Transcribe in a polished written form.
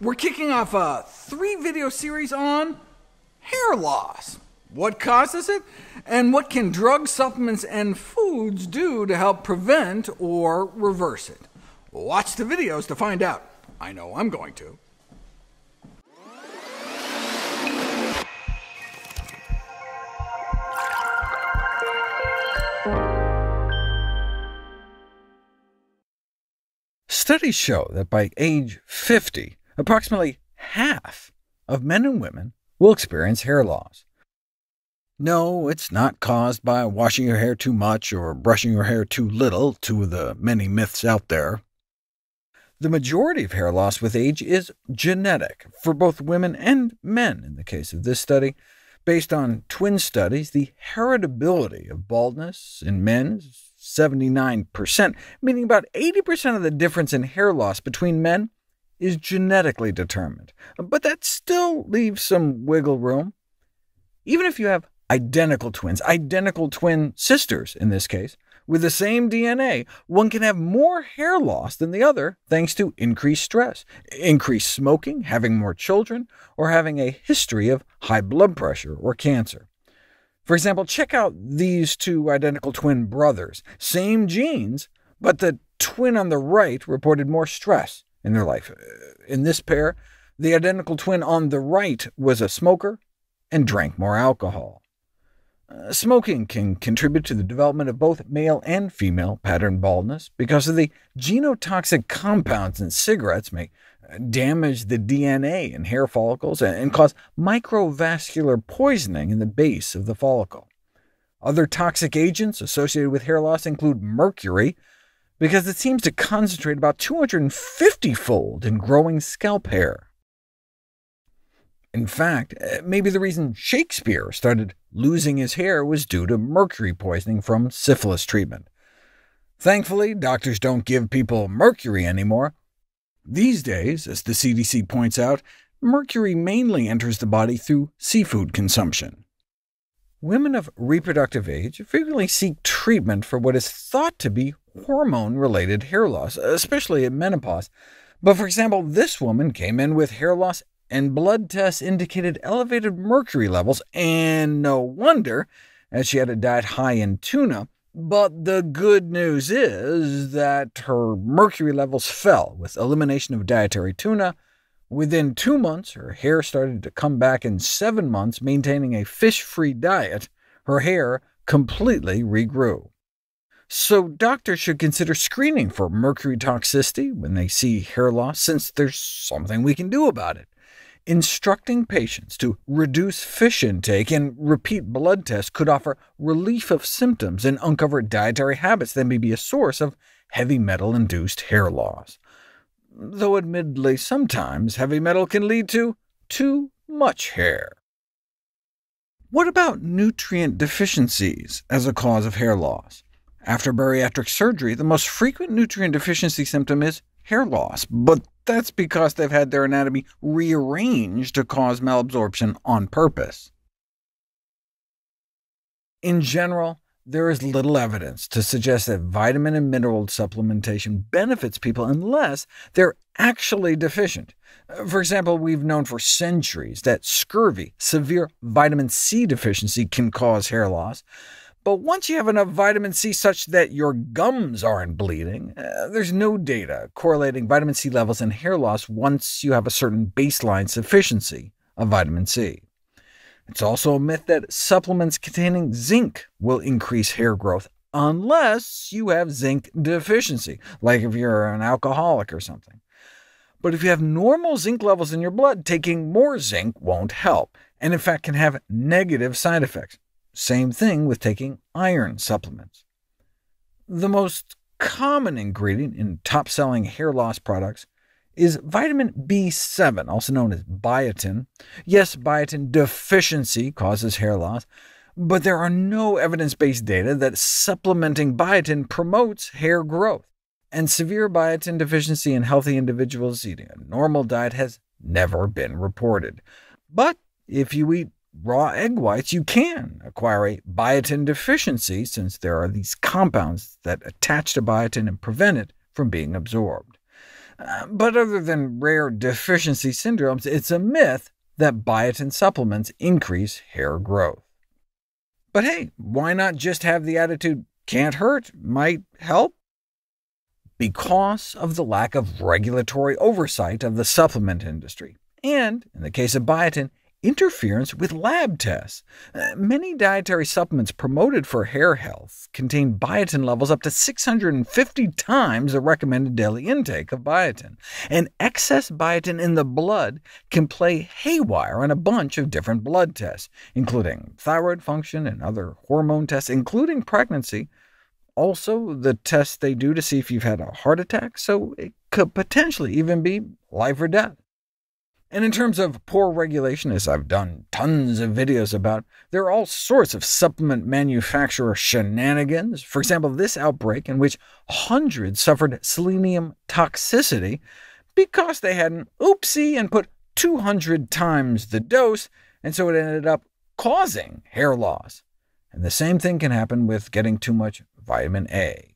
We're kicking off a 3-video series on hair loss. What causes it, and what can drugs, supplements, and foods do to help prevent or reverse it? Watch the videos to find out. I know I'm going to. Studies show that by age 50, approximately half of men and women will experience hair loss. No, it's not caused by washing your hair too much or brushing your hair too little, two of the many myths out there. The majority of hair loss with age is genetic, for both women and men in the case of this study. Based on twin studies, the heritability of baldness in men is 79%, meaning about 80% of the difference in hair loss between men is genetically determined. But that still leaves some wiggle room. Even if you have identical twin sisters in this case, with the same DNA, one can have more hair loss than the other thanks to increased stress, increased smoking, having more children, or having a history of high blood pressure or cancer. For example, check out these two identical twin brothers. Same genes, but the twin on the right reported more stress in their life. In this pair, the identical twin on the right was a smoker and drank more alcohol. Smoking can contribute to the development of both male and female pattern baldness because of the genotoxic compounds in cigarettes may damage the DNA in hair follicles and cause microvascular poisoning in the base of the follicle. Other toxic agents associated with hair loss include mercury, because it seems to concentrate about 250-fold in growing scalp hair. In fact, maybe the reason Shakespeare started losing his hair was due to mercury poisoning from syphilis treatment. Thankfully, doctors don't give people mercury anymore. These days, as the CDC points out, mercury mainly enters the body through seafood consumption. Women of reproductive age frequently seek treatment for what is thought to be hormone-related hair loss, especially at menopause. But for example, this woman came in with hair loss and blood tests indicated elevated mercury levels, and no wonder, as she had a diet high in tuna. But the good news is that her mercury levels fell with elimination of dietary tuna. Within 2 months, her hair started to come back. In 7 months, maintaining a fish-free diet, her hair completely regrew. So doctors should consider screening for mercury toxicity when they see hair loss, since there's something we can do about it. Instructing patients to reduce fish intake and repeat blood tests could offer relief of symptoms and uncover dietary habits that may be a source of heavy metal-induced hair loss. Though admittedly, sometimes heavy metal can lead to too much hair. What about nutrient deficiencies as a cause of hair loss? After bariatric surgery, the most frequent nutrient deficiency symptom is hair loss, but that's because they've had their anatomy rearranged to cause malabsorption on purpose. In general, there is little evidence to suggest that vitamin and mineral supplementation benefits people unless they're actually deficient. For example, we've known for centuries that scurvy, severe vitamin C deficiency, can cause hair loss. But once you have enough vitamin C such that your gums aren't bleeding, there's no data correlating vitamin C levels and hair loss once you have a certain baseline sufficiency of vitamin C. It's also a myth that supplements containing zinc will increase hair growth, unless you have zinc deficiency, like if you're an alcoholic or something. But if you have normal zinc levels in your blood, taking more zinc won't help, and in fact can have negative side effects. Same thing with taking iron supplements. The most common ingredient in top-selling hair loss products is vitamin B7, also known as biotin. Yes, biotin deficiency causes hair loss, but there are no evidence-based data that supplementing biotin promotes hair growth, and severe biotin deficiency in healthy individuals eating a normal diet has never been reported. But if you eat raw egg whites, you can acquire a biotin deficiency, since there are these compounds that attach to biotin and prevent it from being absorbed. But other than rare deficiency syndromes, it's a myth that biotin supplements increase hair growth. But hey, why not just have the attitude, can't hurt, might help? Because of the lack of regulatory oversight of the supplement industry, and, in the case of biotin, interference with lab tests. Many dietary supplements promoted for hair health contain biotin levels up to 650 times the recommended daily intake of biotin, and excess biotin in the blood can play haywire on a bunch of different blood tests, including thyroid function and other hormone tests, including pregnancy, also the tests they do to see if you've had a heart attack, so it could potentially even be life or death. And in terms of poor regulation, as I've done tons of videos about, there are all sorts of supplement manufacturer shenanigans. For example, this outbreak in which hundreds suffered selenium toxicity because they had an oopsie and put 200 times the dose, and so it ended up causing hair loss. And the same thing can happen with getting too much vitamin A.